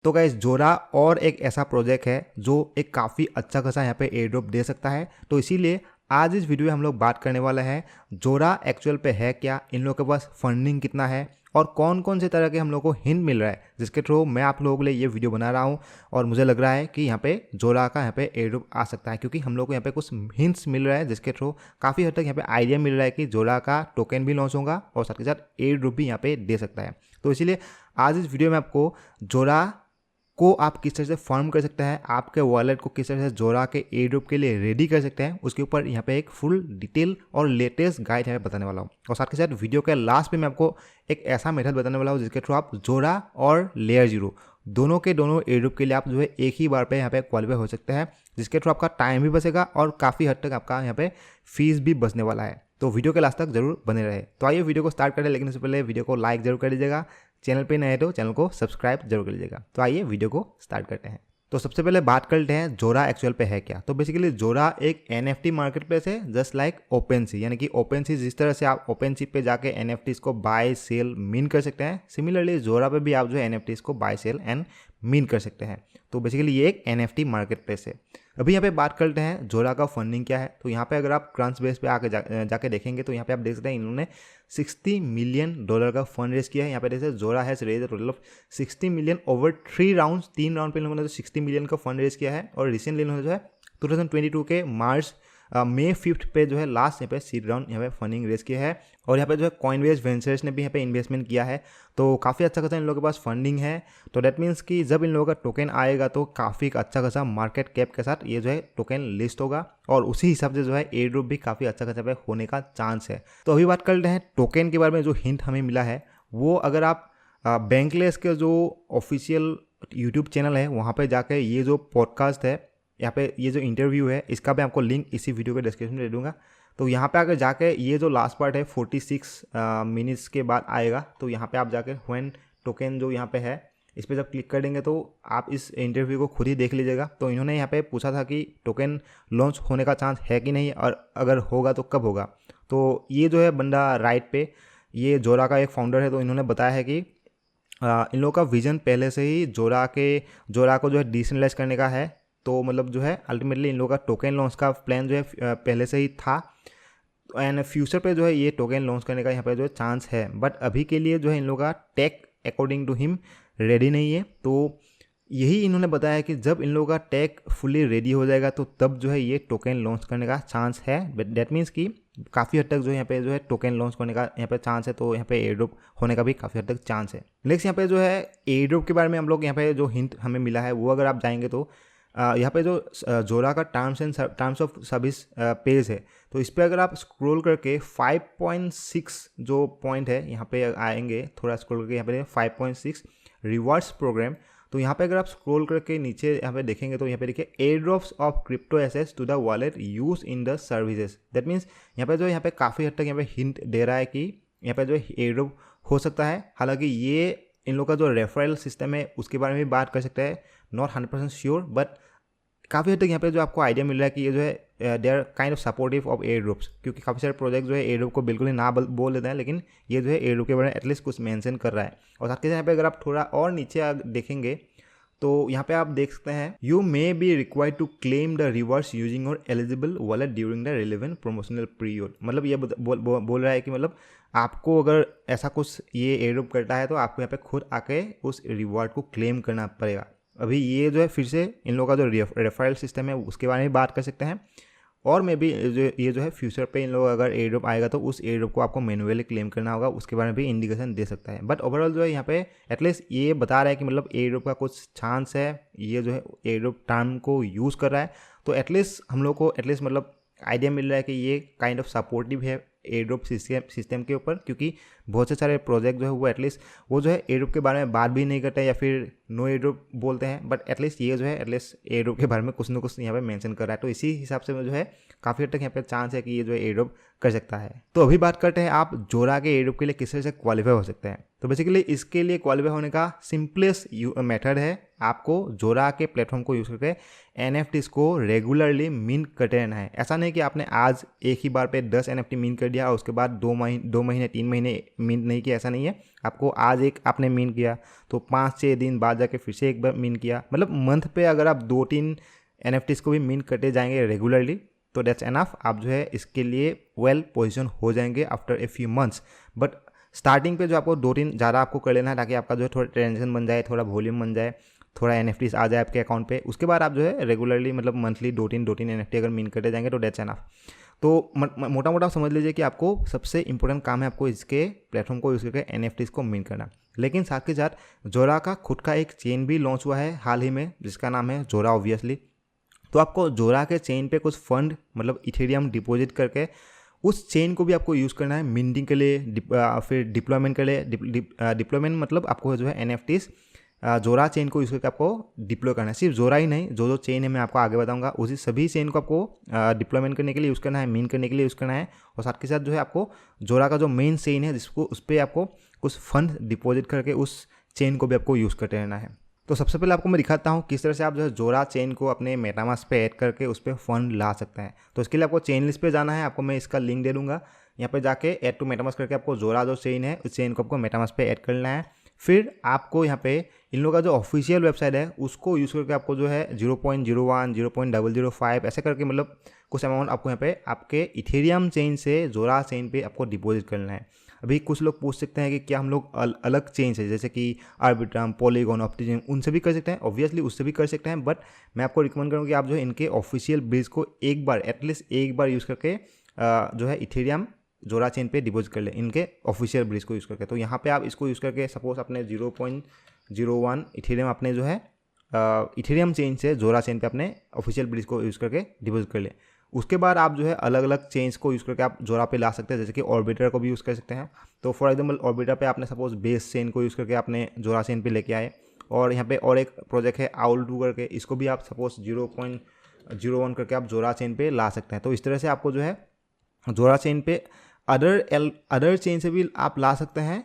तो गाइस जोरा और एक ऐसा प्रोजेक्ट है जो एक काफ़ी अच्छा खासा यहाँ पे एयर ड्रॉप दे सकता है। तो इसीलिए आज इस वीडियो में हम लोग बात करने वाले हैं जोरा एक्चुअल पे है क्या, इन लोगों के पास फंडिंग कितना है और कौन कौन से तरह के हम लोग को हिंट मिल रहा है जिसके थ्रू मैं आप लोगों के लिए ये वीडियो बना रहा हूँ। और मुझे लग रहा है कि यहाँ पे जोरा का यहाँ पे एयर ड्रॉप आ सकता है क्योंकि हम लोग को यहाँ पे कुछ हिंट्स मिल रहा है जिसके थ्रू काफ़ी हद तक यहाँ पे आइडिया मिल रहा है कि जोरा का टोकन भी लॉन्च होगा और साथ के साथ एयर ड्रॉप भी यहाँ पे दे सकता है। तो इसीलिए आज इस वीडियो में आपको जोरा को आप किस तरह से फॉर्म कर सकते हैं, आपके वॉलेट को किस तरह से जोरा के एयर ड्रॉप के लिए रेडी कर सकते हैं, उसके ऊपर यहाँ पे एक फुल डिटेल और लेटेस्ट गाइड यहाँ पे बताने वाला हूँ। और साथ के साथ वीडियो के लास्ट पे मैं आपको एक ऐसा मेथड बताने वाला हूँ जिसके थ्रू आप जोरा और लेयर 0 दोनों के दोनों एयर ड्रॉप के लिए आप जो है एक ही बार पे यहाँ पे क्वालिफाई हो सकते हैं, जिसके थ्रू आपका टाइम भी बचेगा और काफ़ी हद तक आपका यहाँ पे फीस भी बचने वाला है। तो वीडियो के लास्ट तक जरूर बने रहे। तो आइए वीडियो को स्टार्ट करें, लेकिन उससे पहले वीडियो को लाइक जरूर कर दीजिएगा, चैनल पे नए तो चैनल को सब्सक्राइब जरूर कर लीजिएगा। तो आइए वीडियो को स्टार्ट करते हैं। तो सबसे पहले बात करते हैं जोरा एक्चुअल पे है क्या। तो बेसिकली जोरा एक NFT मार्केट प्लेस है जस्ट लाइक ओपनसी, यानी कि ओपनसी जिस तरह से आप ओपनसी पे जाके NFTs को बाय सेल मीन कर सकते हैं, सिमिलरली जोरा पे भी आप जो है NFTs को बाय सेल एंड मीन कर सकते हैं। तो बेसिकली ये एक NFT मार्केट प्लेस है। अभी यहाँ पे बात करते हैं जोरा का फंडिंग क्या है। तो यहाँ पे अगर आप क्रंच बेस पे आके जाके देखेंगे तो यहाँ पे आप देख सकते हैं इन्होंने $60 मिलियन का फंड रेज किया है। यहाँ पे देख सकते हैं Zora has raised total of 60 million over 3 rounds. 3 round पे इन लोगों ने 60 मिलियन का फंड रेज किया है। और रिसेंटली इन्होंने जो है 2022 के मई 5 पे जो है लास्ट यहाँ पे सीड राउंड यहाँ पे फंडिंग रेज किया है। और यहाँ पे जो है कॉइनबेस वेंचर्स ने भी यहाँ पे इन्वेस्टमेंट किया है। तो काफ़ी अच्छा खासा इन लोगों के पास फंडिंग है। तो डेट मीन्स कि जब इन लोगों का टोकन आएगा तो काफ़ी अच्छा खासा मार्केट कैप के साथ ये जो है टोकन लिस्ट होगा और उसी हिसाब से जो है एयर ड्रॉप भी काफ़ी अच्छा खासा पे होने का चांस है। तो अभी बात करते हैं टोकन के बारे में। जो हिंट हमें मिला है वो अगर आप बैंकलेस के जो ऑफिशियल यूट्यूब चैनल है वहाँ पर जाकर ये जो पॉडकास्ट है, यहाँ पे ये जो इंटरव्यू है, इसका भी आपको लिंक इसी वीडियो के डिस्क्रिप्शन में दे दूंगा। तो यहाँ पे अगर जाके ये जो लास्ट पार्ट है 46 मिनट्स के बाद आएगा, तो यहाँ पे आप जाके व्हेन टोकन जो यहाँ पे है इस पर जब क्लिक कर देंगे तो आप इस इंटरव्यू को खुद ही देख लीजिएगा। तो इन्होंने यहाँ पे पूछा था कि टोकन लॉन्च होने का चांस है कि नहीं और अगर होगा तो कब होगा। तो ये जो है बंदा राइट पे ये जोरा का एक फाउंडर है। तो इन्होंने बताया है कि इन लोगों का विजन पहले से ही जोरा को जो है डिसेंट्रलाइज करने का है। तो मतलब जो है अल्टीमेटली इन लोगों का टोकन लॉन्च का प्लान जो है पहले से ही था एंड फ्यूचर पे जो है ये टोकन लॉन्च करने का यहाँ पे जो है चांस है। बट अभी के लिए जो है इन लोगों का take according to him ready नहीं है। तो यही इन्होंने बताया कि जब इन लोगों का टेक फुली रेडी हो जाएगा तो तब जो है ये टोकन लॉन्च करने का चांस है। दैट मीन्स कि काफ़ी हद तक जो यहाँ पे जो है टोकन लॉन्च करने का यहाँ पे चांस है। तो यहाँ पे एयर ड्रॉप होने का भी काफ़ी हद तक चांस है। नेक्स्ट यहाँ पे जो है एयर ड्रॉप के बारे में हम लोग यहाँ पे जो हिंट हमें मिला है वो अगर आप जाएंगे तो यहाँ पे जो जोरा का टर्म्स ऑफ सर्विस पेज है, तो इस पर अगर आप स्क्रॉल करके 5.6 जो पॉइंट है यहाँ पे आएंगे, थोड़ा स्क्रॉल करके यहाँ पे 5.6 रिवार्ड्स प्रोग्राम। तो यहाँ पे अगर आप स्क्रॉल करके नीचे यहाँ पे देखेंगे तो यहाँ पे देखिए air drops of crypto assets to the wallet use in the services. That means यहाँ पे काफ़ी हद तक यहाँ पे हिंट दे रहा है कि यहाँ पे जो एयर ड्रॉप हो सकता है। हालांकि ये इन लोग का जो रेफरल सिस्टम है उसके बारे में भी बात कर सकते हैं, नॉट 100% श्योर, बट काफ़ी हद तक यहाँ पे जो आपको आइडिया मिल रहा है कि ये जो है they are kind of supportive of air drops, क्योंकि काफ़ी सारे प्रोजेक्ट जो है एयर ड्रॉप को बिल्कुल ही ना बोल देते हैं, लेकिन ये जो है एयर ड्रॉप के बारे में एटलीस्ट कुछ मेंशन कर रहा है। और साथ के साथ यहाँ पे अगर आप थोड़ा और नीचे देखेंगे तो यहाँ पे आप देख सकते हैं you may be required to claim the reverse using or eligible wallet during the relevant promotional period. मतलब ये बोल रहा है कि मतलब आपको अगर ऐसा कुछ ये एयर ड्रॉप करता है तो आपको यहाँ पे खुद आके उस रिवॉर्ड को क्लेम करना पड़ेगा। अभी ये जो है फिर से इन लोगों का जो रेफरल सिस्टम है उसके बारे में बात कर सकते हैं। और मे भी ये जो है फ्यूचर पे इन लोग अगर एयर ड्रॉप आएगा तो उस एयर ड्रॉप को आपको मैनुअली क्लेम करना होगा, उसके बारे में भी इंडिकेशन दे सकता है। बट ओवरऑल जो है यहाँ पे एटलीस्ट ये बता रहा है कि मतलब एयर ड्रॉप का कुछ चांस है, ये जो है एयर ड्रॉप टर्म को यूज़ कर रहा है। तो एटलीस्ट हम लोग को एटलीस्ट मतलब आइडिया मिल रहा है कि ये काइंड ऑफ सपोर्टिव है एयर ड्रॉप सिस्टम के ऊपर, क्योंकि बहुत से सारे प्रोजेक्ट जो है वो एटलीस्ट वो जो है एयर ड्रॉप के बारे में बात भी नहीं करते हैं या फिर नो एयर ड्रॉप बोलते हैं। बट एटलीस्ट ये जो है एटलीस्ट एयर ड्रॉप के बारे में कुछ ना कुछ यहाँ पे मेंशन कर रहा है। तो इसी हिसाब से जो है काफ़ी हद तक यहाँ पे चांस है कि ये जो है एयर ड्रॉप कर सकता है। तो अभी बात करते हैं आप जोरा के एयर ड्रॉप के लिए किस तरह से क्वालिफाई हो सकते हैं। तो बेसिकली इसके लिए क्वालिफाई होने का सिंपलेस्ट मेथड है आपको जोरा के प्लेटफॉर्म को यूज़ करके NFTs को रेगुलरली मिंट करते रहना है। ऐसा नहीं कि आपने आज एक ही बार पे 10 NFT मिंट कर दिया और उसके बाद 2 महीने 3 महीने मिंट नहीं किया, ऐसा नहीं है। आपको आज एक आपने मिंट किया तो 5-6 दिन बाद जाके फिर से एक बार मिंट किया, मतलब मंथ पे अगर आप 2-3 NFTs को भी मिंट करते जाएंगे रेगुलरली तो दैट्स एनफ। आप जो है इसके लिए वेल पोजिशन हो जाएंगे after a few months. But starting पे जो आपको 2-3 ज़्यादा आपको कर लेना है ताकि आपका जो है थोड़ा ट्रांजेक्शन बन जाए, थोड़ा वॉल्यूम बन जाए, थोड़ा NFTs आ जाए आपके अकाउंट पे। उसके बाद आप जो है रेगुलरली मतलब मंथली 2-3 NFT अगर मिन करते जाएंगे तो दैट्स एनफ। तो मोटा मोटा समझ लीजिए कि आपको सबसे इंपॉर्टेंट काम है आपको इसके प्लेटफॉर्म को यूज़ करके NFTs को मिन करना। लेकिन साथ के साथ जोरा का खुद का एक चेन भी लॉन्च हुआ है हाल ही में जिसका नाम है जोरा ऑब्वियसली। तो आपको जोरा के चेन पे कुछ फंड मतलब इथेरियम डिपॉजिट करके उस चेन को भी आपको यूज़ करना है मिंटिंग के लिए, फिर डिप्लॉयमेंट के लिए। डिप्लॉयमेंट मतलब आपको जो है NFTs जोरा चेन को यूज़ करके आपको डिप्लॉय करना है। सिर्फ जोरा ही नहीं, जो चेन है मैं आपको आगे बताऊंगा उसी सभी चेन को आपको डिप्लॉयमेंट करने के लिए यूज़ करना है, मिन करने के लिए यूज़ करना है। और साथ के साथ जो है आपको जोरा का जो मेन चेन है जिसको उस पर आपको कुछ फंड डिपॉजिट करके उस चेन को भी आपको यूज़ करते रहना है। तो सबसे पहले आपको मैं दिखाता हूँ किस तरह से आप जो है जोरा चेन को अपने मेटामास्क पे ऐड करके उस पर फंड ला सकते हैं। तो इसके लिए आपको चेन लिस्ट पे जाना है, आपको मैं इसका लिंक दे दूँगा। यहाँ पे जाके ऐड टू मेटामास्क करके आपको जोरा जो चेन है उस चेन को आपको मेटामास्क पे ऐड करना है। फिर आपको यहाँ पे इन लोगों का जो ऑफिशियल वेबसाइट है उसको यूज़ करके आपको जो है 0.01 0.005 ऐसे करके मतलब कुछ अमाउंट आपको यहाँ पे आपके इथेरियम चेन से जोरा चेन पे आपको डिपॉजिट करना है। अभी कुछ लोग पूछ सकते हैं कि क्या हम लोग अलग चेन से जैसे कि आर्बिट्रम, पॉलीगॉन, ऑप्टिजिम उनसे भी कर सकते हैं? ऑब्वियसली उससे भी कर सकते हैं, बट मैं आपको रिकमेंड करूँगा कि आप जो है इनके ऑफिशियल ब्रिज को एक बार एटलीस्ट एक बार यूज़ करके जो है इथेरियम जोरा चेन पे डिपॉजिट कर ले इनके ऑफिशियल ब्रिज को यूज़ करके। तो यहाँ पे आप इसको यूज़ करके सपोज अपने 0.01 इथेरियम अपने जो है इथेरियम चेन से जोरा चेन पे अपने ऑफिशियल ब्रिज को यूज़ करके डिपॉजिट कर ले। उसके बाद आप जो है अलग अलग चेन्स को यूज़ करके आप जोरा पे ला सकते हैं, जैसे कि ऑर्बिटर को भी यूज़ कर सकते हैं। तो फॉर एग्जांपल ऑर्बिटर पे आपने सपोज बेस चेन को यूज़ करके आपने जोरा चेन पे लेके आए। और यहाँ पे और एक प्रोजेक्ट है आउल2 करके, इसको भी आप सपोज 0.01 करके आप जोरा चेन पे ला सकते हैं। तो इस तरह से आपको जो है जोरा चेन पे अदर चेन से भी आप ला सकते हैं।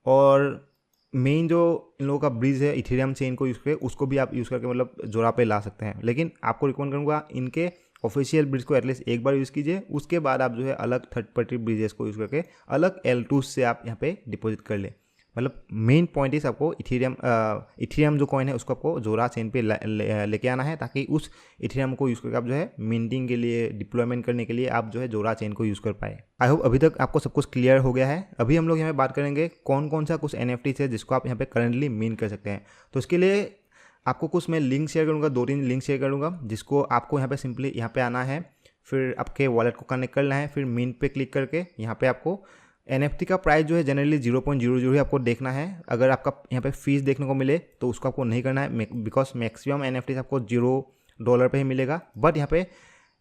और मेन जो इन लोगों का ब्रिज है इथेरियम चेन को यूज़ करके उसको भी आप यूज़ करके मतलब जोरा पे ला सकते हैं। लेकिन आपको रिकमेंड करूँगा इनके ऑफिशियल ब्रिज को एटलीस्ट एक बार यूज़ कीजिए, उसके बाद आप जो है अलग थर्ड पार्टी ब्रिजेस को यूज़ करके अलग L2 से आप यहाँ पे डिपॉजिट कर ले। मतलब मेन पॉइंट इस आपको इथेरियम जो कॉइन है उसको आपको जोरा चेन पे लेके आना है ताकि उस इथेरियम को यूज़ करके आप जो है मिंटिंग के लिए, डिप्लॉयमेंट करने के लिए आप जो है जोरा चेन को यूज़ कर पाए। आई होप अभी तक आपको सब कुछ क्लियर हो गया है। अभी हम लोग यहाँ पे बात करेंगे कौन कौन सा कुछ NFTs है जिसको आप यहाँ पे करंटली मिन कर सकते हैं। तो इसके लिए आपको कुछ मैं लिंक शेयर करूँगा, 2-3 लिंक शेयर करूँगा जिसको आपको यहाँ पे सिंपली यहाँ पे आना है, फिर आपके वॉलेट को कनेक्ट करना है, फिर मिंट पे क्लिक करके यहाँ पे आपको NFT का प्राइस जो है जनरली 0.00 ही आपको देखना है। अगर आपका यहाँ पे फीस देखने को मिले तो उसको आपको नहीं करना है, बिकॉज मैक्सिमम NFTs आपको $0 पे ही मिलेगा। बट यहाँ पे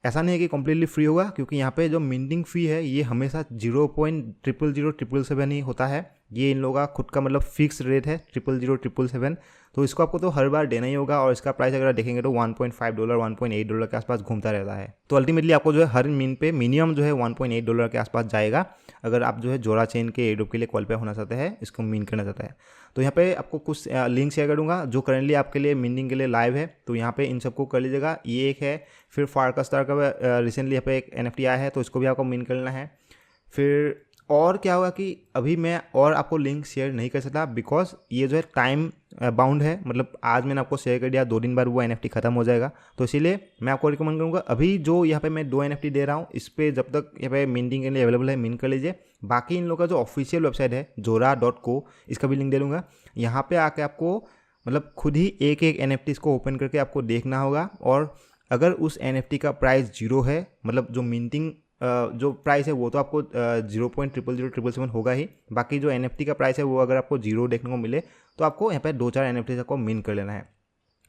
ऐसा नहीं है कि कम्प्लीटली फ्री होगा, क्योंकि यहाँ पे जो मिंटिंग फ़ी है ये हमेशा 0.00077 ही होता है। ये इन लोगों का खुद का मतलब फिक्स रेट है 0.00077। तो इसको आपको तो हर बार देना ही होगा। और इसका प्राइस अगर देखेंगे तो $1.5 $1.8 के आसपास घूमता रहता है। तो अल्टीमेटली आपको जो है हर मिन पे मिनिमम जो है $1.8 के आसपास जाएगा अगर आप जो है जोरा चेन के एयरड्रॉप के लिए क्वालिफाई होना चाहते हैं, इसको मिन करना चाहते हैं। तो यहाँ पे आपको कुछ लिंक शेयर करूँगा जो करंटली आपके लिए मिनिंग के लिए लाइव है। तो यहाँ पे इन सबको कर लीजिएगा। ये एक है, फिर फारकास्टार का रिसेंटली यहाँ पे एक NFT आया है तो इसको भी आपको मिन करना है। फिर और क्या होगा कि अभी मैं और आपको लिंक शेयर नहीं कर सकता बिकॉज ये जो है टाइम बाउंड है। मतलब आज मैंने आपको शेयर कर दिया, 2 दिन बाद वो NFT खत्म हो जाएगा। तो इसीलिए मैं आपको रिकमेंड करूँगा अभी जो यहाँ पे मैं 2 NFT दे रहा हूँ इस पर जब तक यहाँ पे मिंटिंग के लिए अवेलेबल है मिन कर लीजिए। बाकी इन लोगों का जो ऑफिशियल वेबसाइट है जोरा.co, इसका भी लिंक दे दूँगा। यहाँ पे आके आपको मतलब खुद ही एक एक NFTs को ओपन करके आपको देखना होगा। और अगर उस NFT का प्राइस 0 है, मतलब जो मिंटिंग जो प्राइस है वो तो आपको 0.00077 होगा ही। बाकी जो NFT का प्राइस है वो अगर आपको 0 देखने को मिले तो आपको यहाँ पे 2-4 NFTs आपको मिन कर लेना है,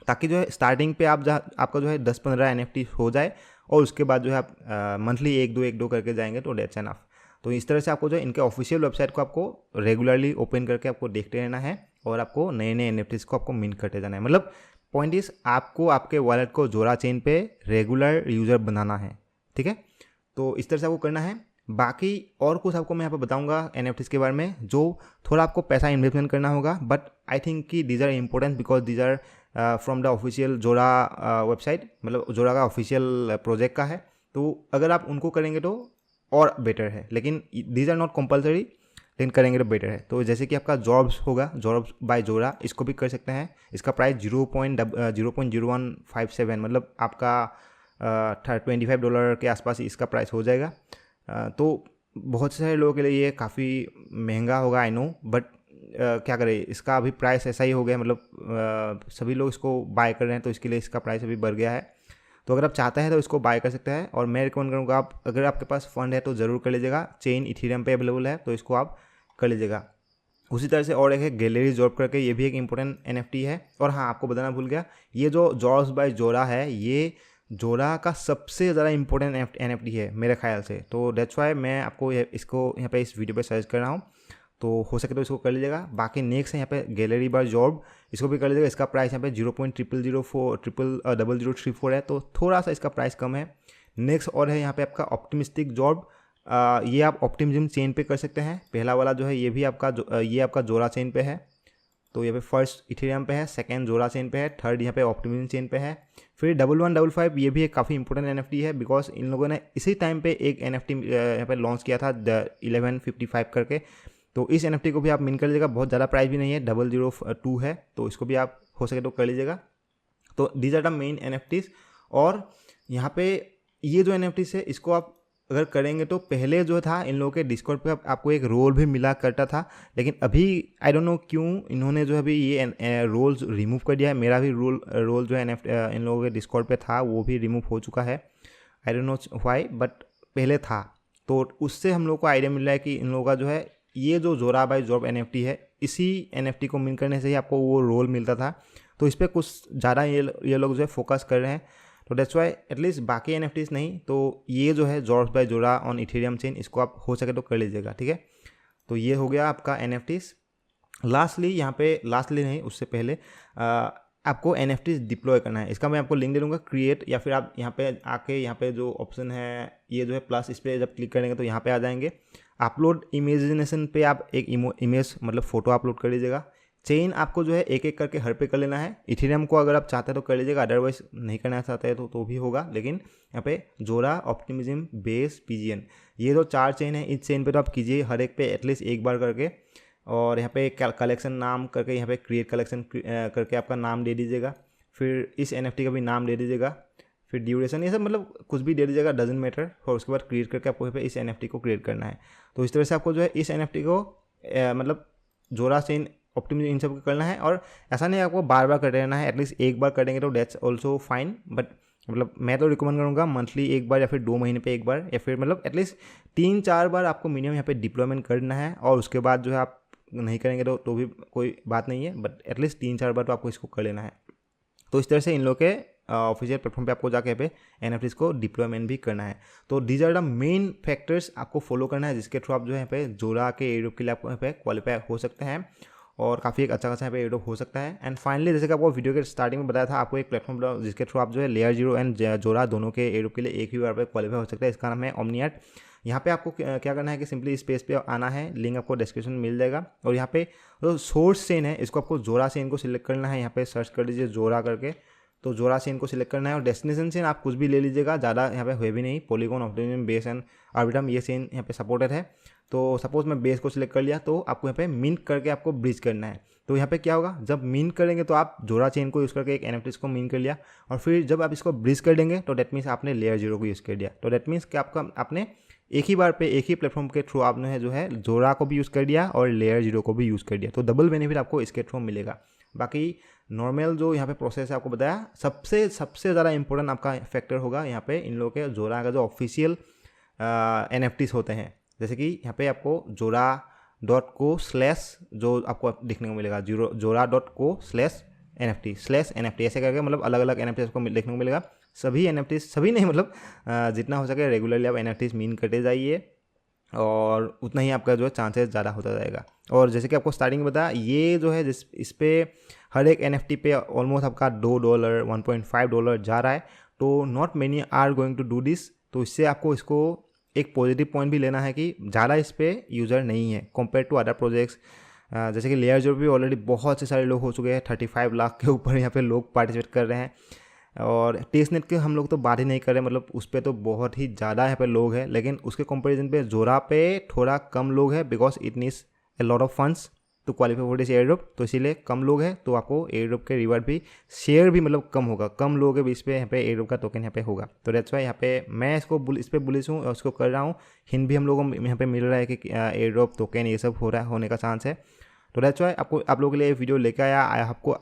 ताकि जो है स्टार्टिंग पे आपका जो है 10-15 NFT हो जाए और उसके बाद जो है आप मंथली 1-2 करके जाएंगे तो दैट्स एनफ। तो इस तरह से आपको जो है इनके ऑफिशियल वेबसाइट को आपको रेगुलरली ओपन करके आपको देखते रहना है और आपको नए नए NFTs को आपको मिन करते जाना है। मतलब पॉइंट इज आपको आपके वॉलेट को जोरा चेन पे रेगुलर यूज़र बनाना है, ठीक है। तो इस तरह से आपको करना है। बाकी और कुछ आपको मैं यहाँ पर बताऊंगा NFTs के बारे में जो थोड़ा आपको पैसा इन्वेस्टमेंट करना होगा, बट आई थिंक कि these are important because these are from the official Zora website, मतलब जोरा का ऑफिशियल प्रोजेक्ट का है। तो अगर आप उनको करेंगे तो और बेटर है, लेकिन दीज आर नॉट कंपलसरी, लेकिन करेंगे तो बेटर है। तो जैसे कि आपका जॉब्स होगा, जॉब्स बाय जोरा, इसको भी कर सकते हैं। इसका प्राइस 0.0157 मतलब आपका $25 के आसपास इसका प्राइस हो जाएगा। तो बहुत सारे लोगों के लिए ये काफ़ी महंगा होगा, आई नो, बट क्या करें, इसका अभी प्राइस ऐसा ही हो गया, मतलब सभी लोग इसको बाय कर रहे हैं, तो इसके लिए इसका प्राइस अभी बढ़ गया है। तो अगर आप चाहते हैं तो इसको बाय कर सकते हैं, और मैं रिकमेंड करूँगा आप, अगर आपके पास फंड है तो ज़रूर कर लीजिएगा। चेन इथेरियम पे अवेलेबल है, तो इसको आप कर लीजिएगा। उसी तरह से और एक है गैलरी जॉब करके, ये भी एक इंपॉर्टेंट NFT है। और हाँ, आपको बताना भूल गया, ये जो जॉब्स बाय जोरा है, ये जोरा का सबसे ज़्यादा इंपॉर्टेंट NFT है मेरे ख्याल से। तो दैट्स वाई मैं आपको इसको यहाँ पे इस वीडियो पे सजेस्ट कर रहा हूँ। तो हो सके तो इसको कर लीजिएगा। बाकी नेक्स्ट है यहाँ पे गैलरी बाय जॉब, इसको भी कर लीजिएगा। इसका प्राइस यहाँ पे 0.0034 है, तो थोड़ा सा इसका प्राइस कम है। नेक्स्ट और है यहाँ पे आपका ऑप्टिमिस्टिक जॉब, ये आप ऑप्टिमिज्म चेन पे कर सकते हैं। पहला वाला जो है ये भी आपका ये आपका जोरा चेन पे है। तो यहाँ पे फर्स्ट इथेरियम पे है, सेकंड जोरा चेन पे है, थर्ड यहाँ पे ऑप्टिमिज्म चेन पे है। फिर 1155 ये भी एक काफ़ी इंपॉर्टेंट NFT है, बिकॉज इन लोगों ने इसी टाइम पे एक NFT यहाँ पे लॉन्च किया था 1155 करके। तो इस NFT को भी आप मिन कर लीजिएगा, बहुत ज़्यादा प्राइस भी नहीं है, 002 है, तो इसको भी आप हो सके तो कर लीजिएगा। तो these are the main NFTs। और यहाँ पे ये जो NFTs है, इसको आप अगर करेंगे तो पहले जो था इन लोगों के डिस्कॉर्ड पे आपको एक रोल भी मिला करता था, लेकिन अभी आई डोंट नो क्यों इन्होंने जो है अभी ये रोल्स रिमूव कर दिया है। मेरा भी रोल जो है इन लोगों के डिस्कॉर्ड पे था, वो भी रिमूव हो चुका है। I don't know why, but पहले था। तो उससे हम लोग को आइडिया मिल रहा है कि इन लोगों का जो है ये जो जोरा बाय जॉब NFT है, इसी NFT को मिन करने से ही आपको वो रोल मिलता था। तो इस पर कुछ ज़्यादा ये लोग जो है फोकस कर रहे हैं। तो दैट्स वाई एटलीस्ट बाकी NFTs नहीं, तो ये जो है जॉब्स बाय जोरा ऑन इथेरियम चेन, इसको आप हो सके तो कर लीजिएगा, ठीक है। तो ये हो गया आपका NFTs। लास्टली यहाँ पे, लास्टली नहीं, उससे पहले आपको NFTs डिप्लॉय करना है। इसका मैं आपको लिंक दे दूँगा, क्रिएट, या फिर आप यहाँ पे आके यहाँ पे जो ऑप्शन है ये जो है प्लस, इस पर जब क्लिक करेंगे तो यहाँ पे आ जाएंगे। अपलोड इमेजिनेशन पे आप एक इमेज मतलब फ़ोटो अपलोड कर लीजिएगा। चेन आपको जो है एक एक करके हर पे कर लेना है। इथेरियम को अगर आप चाहते हैं तो कर लीजिएगा, अदरवाइज नहीं करना चाहते हैं तो भी होगा। लेकिन यहाँ पे जोरा, ऑप्टिमिज्म, बेस, PGN, ये जो 4 चेन है, इस चेन पे तो आप कीजिए हर एक पे एटलीस्ट एक बार करके। और यहाँ पे कलेक्शन नाम करके, यहाँ पे क्रिएट कलेक्शन करके आपका नाम दे दीजिएगा। फिर इस NFT का भी नाम दे दीजिएगा। फिर ड्यूरेशन, ये सब मतलब कुछ भी दे दीजिएगा, डजंट मैटर। और उसके बाद क्रिएट करके आपको यहाँ पे इस NFT को क्रिएट करना है। तो इस तरह से आपको जो है इस NFT को मतलब जोरा चेन, ऑप्टिमिज्म, इन सब करना है। और ऐसा नहीं आपको बार बार कर रहना है, एटलीस्ट एक बार करेंगे तो दैट्स ऑल्सो फाइन। बट मतलब मैं तो रिकमेंड करूँगा मंथली एक बार, या फिर 2 महीने पे एक बार, या फिर मतलब एटलीस्ट 3-4 बार आपको मिनिमम यहाँ पे डिप्लॉयमेंट करना है। और उसके बाद जो है आप नहीं करेंगे तो भी कोई बात नहीं है, बट एटलीस्ट 3-4 बार तो आपको इसको कर लेना है। तो इस तरह से इन लोग के ऑफिशियल प्लेटफॉर्म पे आपको जाके यहाँ पे NFTs को डिप्लॉयमेंट भी करना है। तो these are the main factors आपको फॉलो करना है, जिसके थ्रू आप जो है यहाँ पे जोरा के एयरड्रॉप के लिए आपको यहाँ पे क्वालिफाई हो सकते हैं, और काफ़ी एक अच्छा खासा यहाँ पे एयरड्रॉप हो सकता है। एंड फाइनली, जैसे कि आपको वीडियो के स्टार्टिंग में बताया था, आपको एक प्लेटफॉर्म जिसके थ्रू आप जो है लेयर 0 एंड जोरा दोनों के एयरड्रॉप के लिए एक ही बार पे क्वालिफाई हो सकता है। इसका नाम है ओमनीआर्ट। यहाँ पे आपको क्या करना है कि सिंपली इस पेज पे आना है, लिंक आपको डिस्क्रिप्शन में मिल जाएगा। और यहाँ पे जो सोर्स चेन है, इसको आपको जोरा चेन को सिलेक्ट करना है। यहाँ पे सर्च कर लीजिए जोरा करके, तो जोरा चेन को सिलेक्ट करना है। और डेस्टिनेशन चेन आप कुछ भी ले लीजिएगा, ज़्यादा यहाँ पे हुए भी नहीं। Polygon, optimism, base and Arbitrum, ये चेन यहाँ पे सपोर्टेड है। तो सपोज मैं बेस को सिलेक्ट कर लिया, तो आपको यहाँ पे मिंट करके आपको ब्रिज करना है। तो यहाँ पे क्या होगा, जब मिंट करेंगे तो आप जोरा चेन को यूज़ करके एक NFTs को मिंट कर लिया, और फिर जब आप इसको ब्रिज कर देंगे तो डेट मीन्स आपने लेयर 0 को यूज़ कर दिया। तो डेट मीन्स कि आपने एक ही बार पे एक ही प्लेटफॉर्म के थ्रू आपने जो है जोरा को भी यूज़ कर दिया और लेयर 0 को भी यूज़ कर दिया। तो डबल बेनिफिट आपको इसके थ्रू मिलेगा। बाकी नॉर्मल जो यहाँ पे प्रोसेस है आपको बताया, सबसे ज़्यादा इंपॉर्टेंट आपका फैक्टर होगा यहाँ पे इन लोगों के जोरा का जो ऑफिशियल NFTs होते हैं। जैसे कि यहाँ पे आपको जोरा.co/ जो आपको देखने को मिलेगा, जोरा.co/NFT ऐसे करके, मतलब अलग अलग NFTs आपको देखने को मिलेगा। सभी NFTs, सभी नहीं मतलब जितना हो सके रेगुलरली आप NFTs मीन करते जाइए, और उतना ही आपका जो है चांसेस ज़्यादा होता जाएगा। और जैसे कि आपको स्टार्टिंग में बताया, ये जो है इस पर हर एक NFT पे ऑलमोस्ट आपका $2, $1.5 जा रहा है। तो not many are going to do this. तो इससे आपको इसको एक पॉजिटिव पॉइंट भी लेना है कि ज़्यादा इस पर यूज़र नहीं है कंपेयर टू अदर प्रोजेक्ट्स। जैसे कि लेयर 0 भी ऑलरेडी बहुत से सारे लोग हो चुके हैं, 35 लाख के ऊपर यहाँ पे लोग पार्टिसिपेट कर रहे हैं। और टेस्टनेट के हम लोग तो बात ही नहीं कर रहे, मतलब उस पर तो बहुत ही ज़्यादा यहाँ पे लोग हैं, लेकिन उसके कंपैरिजन पे जोरा पे थोड़ा कम लोग हैं because it needs a lot of funds to qualify for this air drop. तो इसीलिए कम लोग हैं, तो आपको एयर ड्रॉप के रिवार्ड भी शेयर भी मतलब कम होगा, कम लोगों के बीच पे यहाँ पे एयर ड्रॉप का टोकन यहाँ पे होगा। तो दैट्स वाई यहाँ पे मैं इस पर बुलिश हूँ और उसको कर रहा हूँ। हिंट भी हम लोगों को यहाँ पे मिल रहा है कि एयर ड्रॉप टोकन ये सब होने का चांस है। तो दैट्स वाई आप लोगों के लिए वीडियो लेकर आया।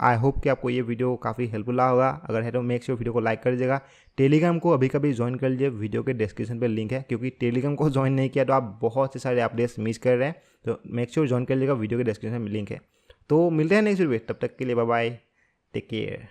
आई होप कि आपको ये वीडियो काफ़ी हेल्पफुल रहा होगा। अगर है तो मेक श्योर वीडियो को लाइक कर दीजिएगा। टेलीग्राम को अभी कभी ज्वाइन कर लीजिए, वीडियो के डिस्क्रिप्शन पे लिंक है, क्योंकि टेलीग्राम को ज्वाइन नहीं किया तो आप बहुत से सारे अपडेट्स मिस कर रहे हैं। तो मेक श्योर ज्वाइन कर लीजिएगा, वीडियो के डिस्क्रिप्शन में लिंक है। तो मिलते हैं नेक्स्ट वीडियो, तब तक के लिए बाय बाय, टेक केयर।